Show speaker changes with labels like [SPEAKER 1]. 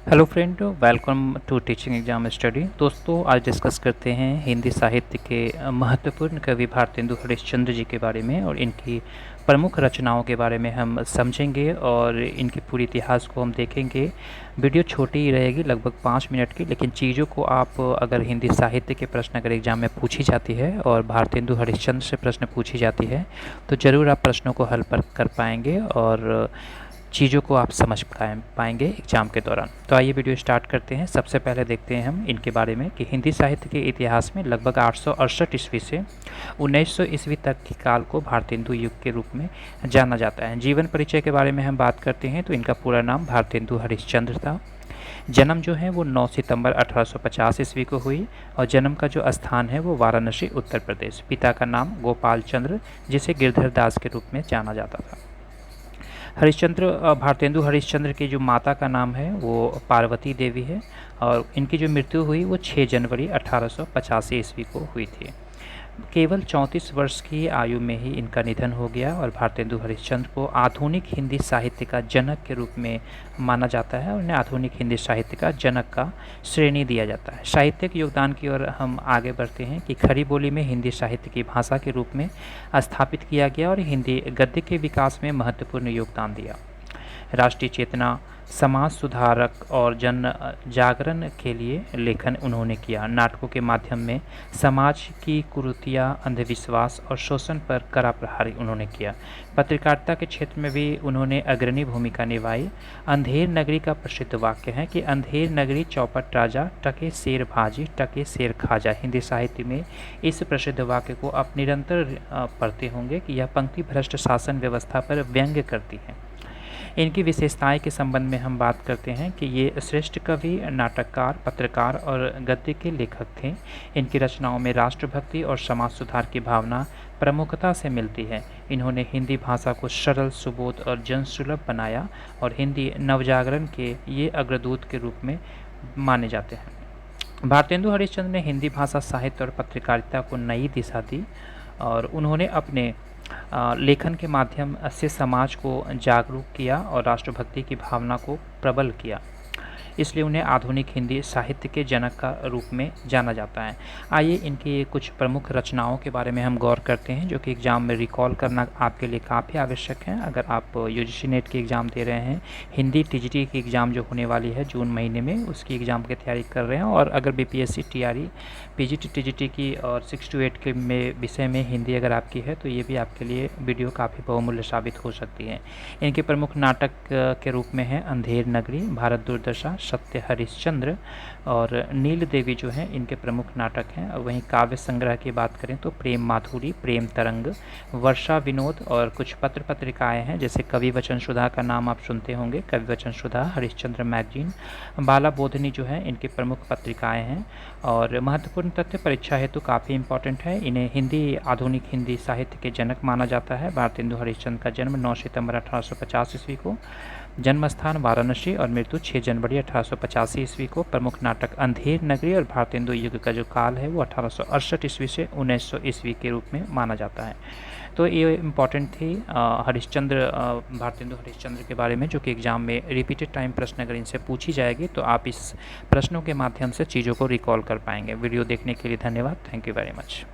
[SPEAKER 1] Hello friend, welcome to teaching exam study. दोस्तों, आज discuss करते हैं हिंदी साहित्य के महत्वपूर्ण कवि भारतेंदु हरिश्चंद्र जी के बारे में और इनकी प्रमुख रचनाओं के बारे में हम समझेंगे और इनके पूरे इतिहास को हम देखेंगे। वीडियो छोटी ही रहेगी, लगभग 5 मिनट की, लेकिन चीज़ों को आप अगर हिंदी साहित्य के प्रश्न अगर एग्जाम में पूछी जाती है और भारतेंदु हरिश्चंद्र से प्रश्न पूछी जाती है तो ज़रूर आप प्रश्नों को हल कर पाएंगे और चीज़ों को आप समझ पाएंगे एग्जाम के दौरान। तो आइए वीडियो स्टार्ट करते हैं। सबसे पहले देखते हैं हम इनके बारे में कि हिंदी साहित्य के इतिहास में लगभग 868 ईस्वी से 1900 ईस्वी तक के काल को भारतेंदु युग के रूप में जाना जाता है। जीवन परिचय के बारे में हम बात करते हैं तो इनका पूरा नाम भारतेंदु हरिश्चंद्र था। जन्म जो है वो 9 सितंबर 1850 ईस्वी को हुई और जन्म का जो स्थान है वो वाराणसी उत्तर प्रदेश। पिता का नाम गोपाल चंद्र, जिसे गिरधर दास के रूप में जाना जाता था। भारतेंदु हरिश्चंद्र की जो माता का नाम है वो पार्वती देवी है और इनकी जो मृत्यु हुई वो 6 जनवरी 1885 ईस्वी को हुई थी। केवल 34 वर्ष की आयु में ही इनका निधन हो गया और भारतेंदु हरिश्चंद्र को आधुनिक हिंदी साहित्य का जनक के रूप में माना जाता है और उन्हें आधुनिक हिंदी साहित्य का जनक का श्रेणी दिया जाता है। साहित्यिक योगदान की ओर हम आगे बढ़ते हैं कि खड़ी बोली में हिंदी साहित्य की भाषा के रूप में स्थापित किया गया और हिंदी गद्य के विकास में महत्वपूर्ण योगदान दिया। राष्ट्रीय चेतना, समाज सुधारक और जन जागरण के लिए लेखन उन्होंने किया। नाटकों के माध्यम में समाज की कुरीतियाँ, अंधविश्वास और शोषण पर कड़ा प्रहार उन्होंने किया। पत्रकारिता के क्षेत्र में भी उन्होंने अग्रणी भूमिका निभाई। अंधेर नगरी का प्रसिद्ध वाक्य है कि अंधेर नगरी चौपट राजा, टके शेर भाजी, टके शेर खाजा। हिंदी साहित्य में इस प्रसिद्ध वाक्य को आप निरंतर पढ़ते होंगे कि यह पंक्ति भ्रष्ट शासन व्यवस्था पर व्यंग्य करती है। इनकी विशेषताएं के संबंध में हम बात करते हैं कि ये श्रेष्ठ कवि, नाटककार, पत्रकार और गद्य के लेखक थे। इनकी रचनाओं में राष्ट्रभक्ति और समाज सुधार की भावना प्रमुखता से मिलती है। इन्होंने हिंदी भाषा को सरल, सुबोध और जनसुलभ बनाया और हिंदी नवजागरण के ये अग्रदूत के रूप में माने जाते हैं। भारतेंदु हरिश्चंद्र ने हिंदी भाषा, साहित्य और पत्रकारिता को नई दिशा दी और उन्होंने अपने लेखन के माध्यम से समाज को जागरूक किया और राष्ट्रभक्ति की भावना को प्रबल किया। इसलिए उन्हें आधुनिक हिंदी साहित्य के जनक का रूप में जाना जाता है। आइए इनकी कुछ प्रमुख रचनाओं के बारे में हम गौर करते हैं जो कि एग्ज़ाम में रिकॉल करना आपके लिए काफ़ी आवश्यक है। अगर आप यूजीसी नेट की एग्ज़ाम दे रहे हैं, हिंदी टीजीटी की एग्ज़ाम जो होने वाली है जून महीने में, उसकी एग्ज़ाम की तैयारी कर रहे हैं और अगर बीपीएससी, टीआरई, पीजीटी, टीजीटी की और 6 to 8 के विषय में हिंदी अगर आपकी है तो ये भी आपके लिए वीडियो काफ़ी बहुमूल्य साबित हो सकती है। इनके प्रमुख नाटक के रूप में है अंधेर नगरी, भारत दुर्दशा, सत्य हरिश्चंद्र और नील देवी जो हैं इनके प्रमुख नाटक हैं। और वहीं काव्य संग्रह की बात करें तो प्रेम माधुरी, प्रेम तरंग, वर्षा विनोद और कुछ पत्र पत्रिकाएं हैं जैसे कवि वचन सुधा का नाम आप सुनते होंगे, कवि वचन सुधा, हरिश्चंद्र मैगजीन, बाला बोधनी जो है इनकी प्रमुख पत्रिकाएं हैं। और महत्वपूर्ण तथ्य परीक्षा हेतु काफ़ी इंपॉर्टेंट है, इन्हें आधुनिक हिंदी साहित्य के जनक माना जाता है। भारतेंदु हरिश्चंद्र का जन्म 9 सितंबर 1850 ईस्वी को, जन्म स्थान वाराणसी और मृत्यु 6 जनवरी 1885 ईस्वी को। प्रमुख नाटक अंधेर नगरी और भारतेंदु युग का जो काल है वो 1868 ईस्वी से 1900 ईस्वी के रूप में माना जाता है। तो ये इम्पॉर्टेंट थी भारतेंदु हरिश्चंद्र के बारे में, जो कि एग्जाम में रिपीटेड टाइम प्रश्न अगर इनसे पूछी जाएगी तो आप इस प्रश्नों के माध्यम से चीज़ों को रिकॉल कर पाएंगे। वीडियो देखने के लिए धन्यवाद। Thank you very much.